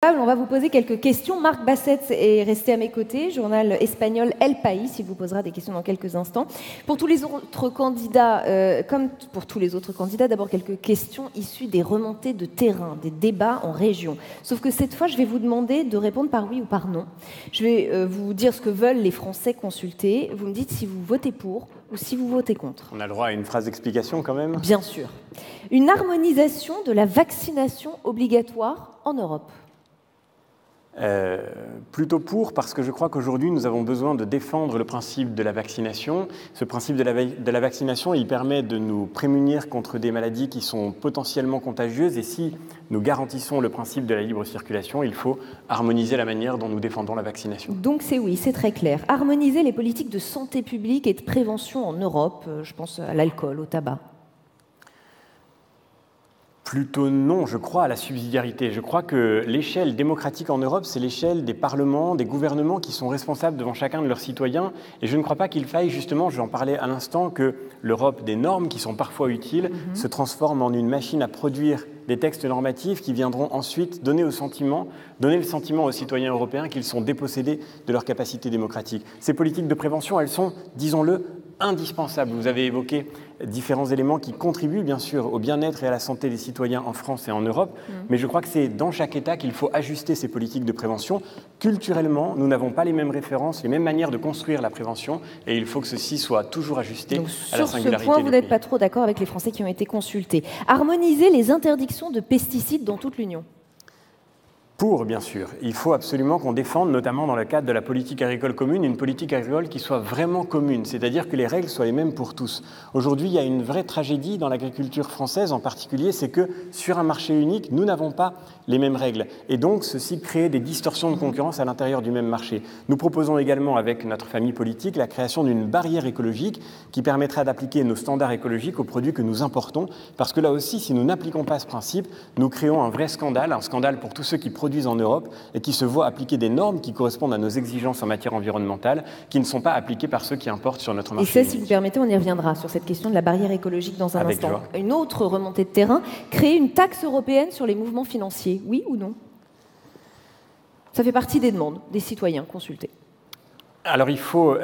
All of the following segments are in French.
table, on va vous poser quelques questions. Marc Bassett est resté à mes côtés, journal espagnol El País. Il vous posera des questions dans quelques instants. Pour tous les autres candidats, comme pour tous les autres candidats, d'abord quelques questions issues des remontées de terrain, des débats en région. Sauf que cette fois, je vais vous demander de répondre par oui ou par non. Je vais vous dire ce que veulent les Français consultés. Vous me dites si vous votez pour ou si vous votez contre. On a le droit à une phrase d'explication quand même ? Bien sûr. Une harmonisation de la vaccination obligatoire en Europe. Plutôt pour, parce que je crois qu'aujourd'hui, nous avons besoin de défendre le principe de la vaccination. Ce principe de la vaccination, il permet de nous prémunir contre des maladies qui sont potentiellement contagieuses. Et si nous garantissons le principe de la libre circulation, il faut harmoniser la manière dont nous défendons la vaccination. Donc c'est oui, c'est très clair. Harmoniser les politiques de santé publique et de prévention en Europe, je pense à l'alcool, au tabac. Plutôt non, je crois à la subsidiarité. Je crois que l'échelle démocratique en Europe, c'est l'échelle des parlements, des gouvernements qui sont responsables devant chacun de leurs citoyens. Et je ne crois pas qu'il faille, justement, j'en parlais à l'instant, que l'Europe des normes, qui sont parfois utiles, se transforme en une machine à produire des textes normatifs qui viendront ensuite donner le sentiment aux citoyens européens qu'ils sont dépossédés de leur capacité démocratique. Ces politiques de prévention, elles sont, disons-le, indispensables. Vous avez évoqué différents éléments qui contribuent bien sûr au bien-être et à la santé des citoyens en France et en Europe, mais je crois que c'est dans chaque État qu'il faut ajuster ces politiques de prévention. Culturellement, nous n'avons pas les mêmes références, les mêmes manières de construire la prévention, et il faut que ceci soit toujours ajusté donc, à la singularité des pays. Sur ce point, vous n'êtes pas trop d'accord avec les Français qui ont été consultés. Harmoniser les interdictions de pesticides dans toute l'Union. Pour, bien sûr. Il faut absolument qu'on défende, notamment dans le cadre de la politique agricole commune, une politique agricole qui soit vraiment commune, c'est-à-dire que les règles soient les mêmes pour tous. Aujourd'hui, il y a une vraie tragédie dans l'agriculture française en particulier, c'est que sur un marché unique, nous n'avons pas les mêmes règles. Et donc, ceci crée des distorsions de concurrence à l'intérieur du même marché. Nous proposons également, avec notre famille politique, la création d'une barrière écologique qui permettra d'appliquer nos standards écologiques aux produits que nous importons, parce que là aussi, si nous n'appliquons pas ce principe, nous créons un vrai scandale, un scandale pour tous ceux qui produisent en Europe et qui se voient appliquer des normes qui correspondent à nos exigences en matière environnementale, qui ne sont pas appliquées par ceux qui importent sur notre marché. Et ça, si vous permettez, on y reviendra sur cette question de la barrière écologique dans un instant. Joie. Une autre remontée de terrain, créer une taxe européenne sur les mouvements financiers, oui ou non ? Ça fait partie des demandes des citoyens consultés. Alors il faut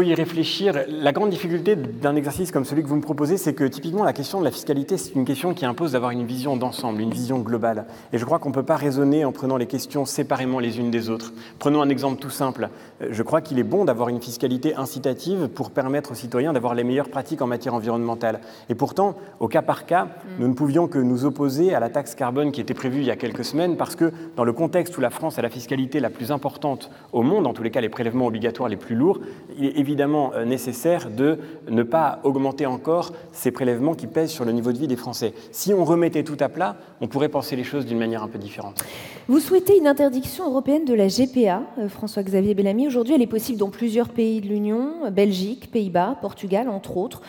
y réfléchir. La grande difficulté d'un exercice comme celui que vous me proposez, c'est que typiquement la question de la fiscalité, c'est une question qui impose d'avoir une vision d'ensemble, une vision globale. Et je crois qu'on ne peut pas raisonner en prenant les questions séparément les unes des autres. Prenons un exemple tout simple. Je crois qu'il est bon d'avoir une fiscalité incitative pour permettre aux citoyens d'avoir les meilleures pratiques en matière environnementale. Et pourtant, au cas par cas, nous ne pouvions que nous opposer à la taxe carbone qui était prévue il y a quelques semaines, parce que dans le contexte où la France a la fiscalité la plus importante au monde, en tous les cas les prélèvements obligatoires les plus lourds, il est évidemment nécessaire de ne pas augmenter encore ces prélèvements qui pèsent sur le niveau de vie des Français. Si on remettait tout à plat, on pourrait penser les choses d'une manière un peu différente. Vous souhaitez une interdiction européenne de la GPA, François-Xavier Bellamy. Aujourd'hui, elle est possible dans plusieurs pays de l'Union, Belgique, Pays-Bas, Portugal, entre autres.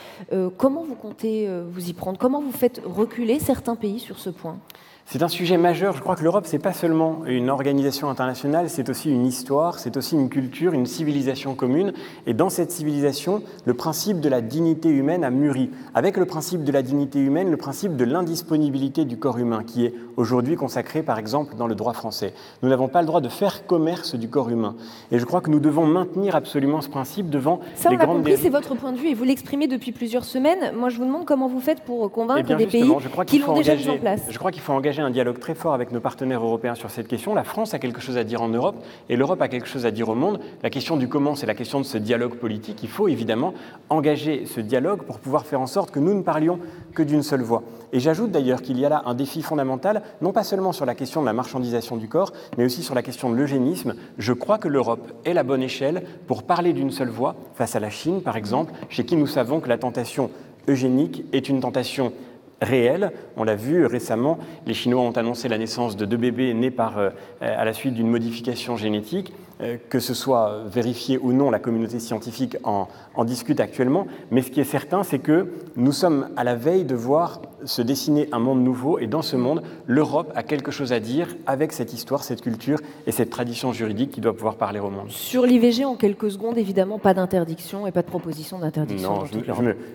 Comment vous comptez vous y prendre ? Comment vous faites reculer certains pays sur ce point ? C'est un sujet majeur. Je crois que l'Europe, ce n'est pas seulement une organisation internationale, c'est aussi une histoire, c'est aussi une culture, une civilisation commune. Et dans cette civilisation, le principe de la dignité humaine a mûri. Avec le principe de la dignité humaine, le principe de l'indisponibilité du corps humain, qui est aujourd'hui consacré, par exemple, dans le droit français. Nous n'avons pas le droit de faire commerce du corps humain. Et je crois que nous devons maintenir absolument ce principe devant les grandes... Ça, on l'a compris, c'est votre point de vue et vous l'exprimez depuis plusieurs semaines. Moi, je vous demande comment vous faites pour convaincre des pays qui l'ont déjà mis en place. Je crois qu'il faut engager un dialogue très fort avec nos partenaires européens sur cette question. La France a quelque chose à dire en Europe et l'Europe a quelque chose à dire au monde. La question du comment, c'est la question de ce dialogue politique. Il faut évidemment engager ce dialogue pour pouvoir faire en sorte que nous ne parlions que d'une seule voix. Et j'ajoute d'ailleurs qu'il y a là un défi fondamental, non pas seulement sur la question de la marchandisation du corps, mais aussi sur la question de l'eugénisme. Je crois que l'Europe est la bonne échelle pour parler d'une seule voix face à la Chine, par exemple, chez qui nous savons que la tentation eugénique est une tentation réelle. On l'a vu récemment, les Chinois ont annoncé la naissance de 2 bébés nés à la suite d'une modification génétique. que ce soit vérifié ou non, la communauté scientifique en discute actuellement, mais ce qui est certain, c'est que nous sommes à la veille de voir se dessiner un monde nouveau, et dans ce monde, l'Europe a quelque chose à dire avec cette histoire, cette culture et cette tradition juridique qui doit pouvoir parler au monde. Sur l'IVG, en quelques secondes, évidemment, pas d'interdiction et pas de proposition d'interdiction. Non,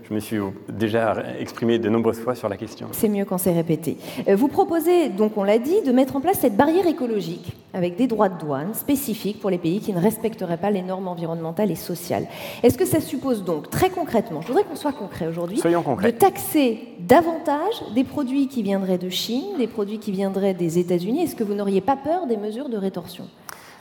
je me suis déjà exprimé de nombreuses fois sur la question. C'est mieux quand c'est répété. Vous proposez, donc on l'a dit, de mettre en place cette barrière écologique avec des droits de douane spécifiques pour les pays qui ne respecteraient pas les normes environnementales et sociales. Est-ce que ça suppose donc, très concrètement, je voudrais qu'on soit concret aujourd'hui, de taxer davantage des produits qui viendraient de Chine, des produits qui viendraient des États-Unis? Est-ce que vous n'auriez pas peur des mesures de rétorsion?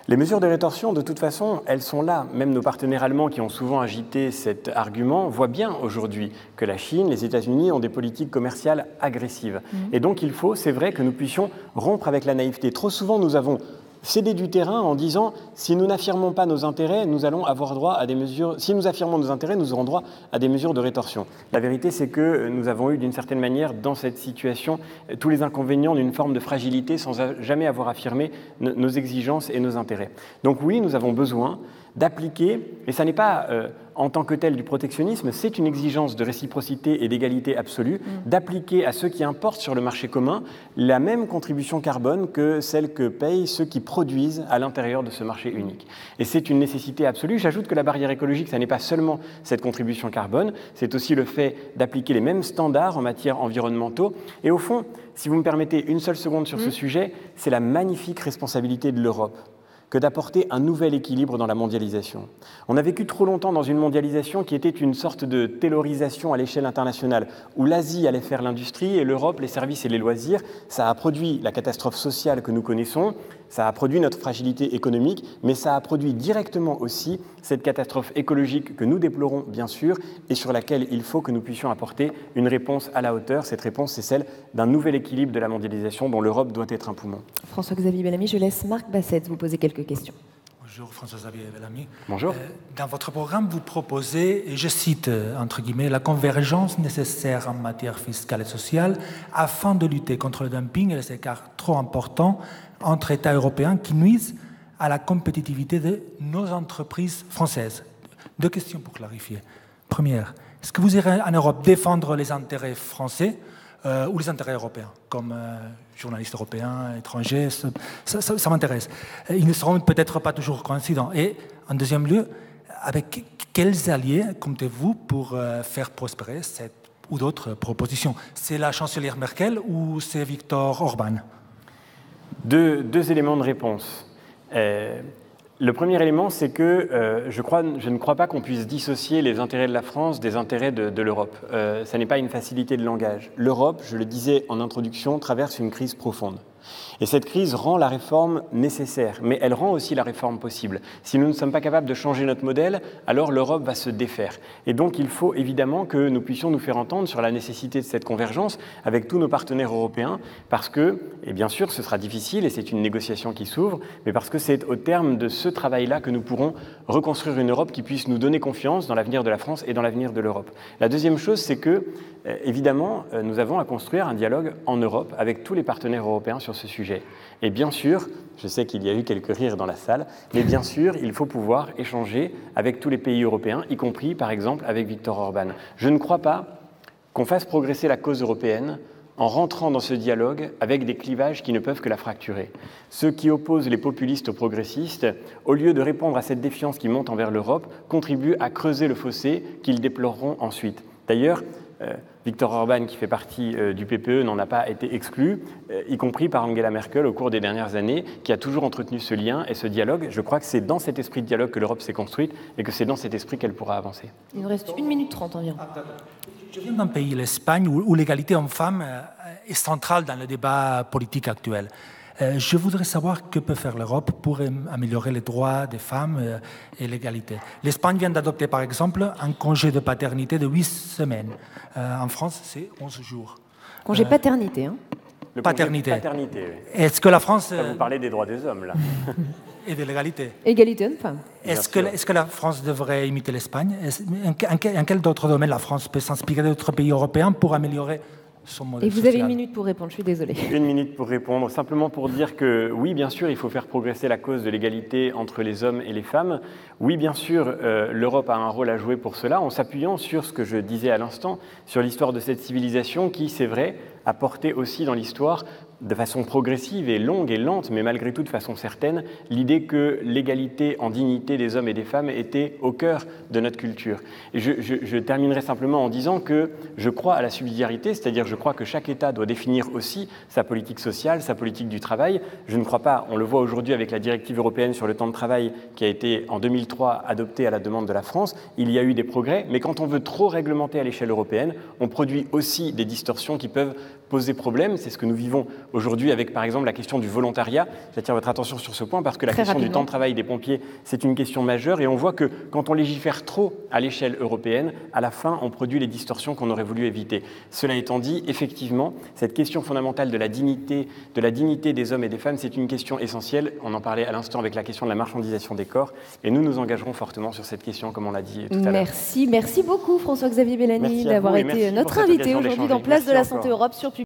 Les mesures de rétorsion, de toute façon, elles sont là. Même nos partenaires allemands qui ont souvent agité cet argument voient bien aujourd'hui que la Chine, les États-Unis ont des politiques commerciales agressives. Et donc il faut, c'est vrai, que nous puissions rompre avec la naïveté. Trop souvent, nous avons cédé du terrain en disant si nous n'affirmons pas nos intérêts, nous allons avoir droit à des mesures. Si nous affirmons nos intérêts, nous aurons droit à des mesures de rétorsion. La vérité, c'est que nous avons eu d'une certaine manière dans cette situation tous les inconvénients d'une forme de fragilité sans jamais avoir affirmé nos exigences et nos intérêts. Donc oui, nous avons besoin d'appliquer, et ça n'est pas en tant que tel du protectionnisme, c'est une exigence de réciprocité et d'égalité absolue, d'appliquer à ceux qui importent sur le marché commun la même contribution carbone que celle que payent ceux qui produisent à l'intérieur de ce marché unique. Et c'est une nécessité absolue. J'ajoute que la barrière écologique, ça n'est pas seulement cette contribution carbone, c'est aussi le fait d'appliquer les mêmes standards en matière environnementaux. Et au fond, si vous me permettez une seule seconde sur ce sujet, c'est la magnifique responsabilité de l'Europe que d'apporter un nouvel équilibre dans la mondialisation. On a vécu trop longtemps dans une mondialisation qui était une sorte de taylorisation à l'échelle internationale, où l'Asie allait faire l'industrie et l'Europe les services et les loisirs. Ça a produit la catastrophe sociale que nous connaissons, ça a produit notre fragilité économique, mais ça a produit directement aussi cette catastrophe écologique que nous déplorons bien sûr et sur laquelle il faut que nous puissions apporter une réponse à la hauteur. Cette réponse, c'est celle d'un nouvel équilibre de la mondialisation dont l'Europe doit être un poumon. François-Xavier Bellamy, je laisse Marc Bassette vous poser quelques questions. Bonjour François-Xavier Bellamy. Bonjour. Dans votre programme, vous proposez, et je cite entre guillemets, la convergence nécessaire en matière fiscale et sociale afin de lutter contre le dumping et les écarts trop importants entre États européens qui nuisent à la compétitivité de nos entreprises françaises. Deux questions pour clarifier. Première, est-ce que vous irez en Europe défendre les intérêts français ou les intérêts européens, comme journalistes européens, étrangers, ça m'intéresse. Ils ne seront peut-être pas toujours coïncidents. Et en deuxième lieu, avec quels alliés comptez-vous pour faire prospérer cette ou d'autres propositions? C'est la chancelière Merkel ou c'est Viktor Orban? Deux éléments de réponse. Le premier élément, c'est que je ne crois pas qu'on puisse dissocier les intérêts de la France des intérêts de l'Europe. Ça n'est pas une facilité de langage. L'Europe, je le disais en introduction, traverse une crise profonde. Et cette crise rend la réforme nécessaire, mais elle rend aussi la réforme possible. Si nous ne sommes pas capables de changer notre modèle, alors l'Europe va se défaire. Et donc il faut évidemment que nous puissions nous faire entendre sur la nécessité de cette convergence avec tous nos partenaires européens, parce que, et bien sûr ce sera difficile et c'est une négociation qui s'ouvre, mais parce que c'est au terme de ce travail-là que nous pourrons reconstruire une Europe qui puisse nous donner confiance dans l'avenir de la France et dans l'avenir de l'Europe. La deuxième chose, c'est que, évidemment, nous avons à construire un dialogue en Europe avec tous les partenaires européens sur ce sujet. Et bien sûr, je sais qu'il y a eu quelques rires dans la salle, mais bien sûr, il faut pouvoir échanger avec tous les pays européens, y compris, par exemple, avec Viktor Orban. Je ne crois pas qu'on fasse progresser la cause européenne en rentrant dans ce dialogue avec des clivages qui ne peuvent que la fracturer. Ceux qui opposent les populistes aux progressistes, au lieu de répondre à cette défiance qui monte envers l'Europe, contribuent à creuser le fossé qu'ils déploreront ensuite. D'ailleurs, Viktor Orban, qui fait partie du PPE, n'en a pas été exclu, y compris par Angela Merkel au cours des dernières années, qui a toujours entretenu ce lien et ce dialogue. Je crois que c'est dans cet esprit de dialogue que l'Europe s'est construite et que c'est dans cet esprit qu'elle pourra avancer. Il nous reste 1 minute 30 environ. Je viens d'un pays, l'Espagne, où l'égalité homme-femme est centrale dans le débat politique actuel. Je voudrais savoir que peut faire l'Europe pour améliorer les droits des femmes et l'égalité. L'Espagne vient d'adopter, par exemple, un congé de paternité de 8 semaines. En France, c'est 11 jours. Congé paternité, hein? Le paternité. Paternité, oui. Est-ce que la France... Vous parlez des droits des hommes, là. Et de l'égalité. Égalité homme-femme. Est-ce que la France devrait imiter l'Espagne? En quel d'autres domaines la France peut s'inspirer d'autres pays européens pour améliorer son modèle Et vous social. avez 1 minute pour répondre, je suis désolée. 1 minute pour répondre, simplement pour dire que oui, bien sûr, il faut faire progresser la cause de l'égalité entre les hommes et les femmes. Oui, bien sûr, l'Europe a un rôle à jouer pour cela, en s'appuyant sur ce que je disais à l'instant, sur l'histoire de cette civilisation qui, c'est vrai, a porté aussi dans l'histoire, de façon progressive et longue et lente, mais malgré tout de façon certaine, l'idée que l'égalité en dignité des hommes et des femmes était au cœur de notre culture. Et je terminerai simplement en disant que je crois à la subsidiarité, c'est-à-dire je crois que chaque État doit définir aussi sa politique sociale, sa politique du travail. Je ne crois pas, on le voit aujourd'hui avec la directive européenne sur le temps de travail qui a été en 2003 adoptée à la demande de la France, il y a eu des progrès, mais quand on veut trop réglementer à l'échelle européenne, on produit aussi des distorsions qui peuvent poser problème. C'est ce que nous vivons aujourd'hui avec, par exemple, la question du volontariat. J'attire votre attention sur ce point parce que la question du temps de travail des pompiers, c'est une question majeure et on voit que quand on légifère trop à l'échelle européenne, à la fin, on produit les distorsions qu'on aurait voulu éviter. Cela étant dit, effectivement, cette question fondamentale de la dignité des hommes et des femmes, c'est une question essentielle. On en parlait à l'instant avec la question de la marchandisation des corps et nous nous engagerons fortement sur cette question, comme on l'a dit tout à l'heure. Merci beaucoup François-Xavier Bellamy d'avoir été notre invité aujourd'hui dans Place de la Santé Europe sur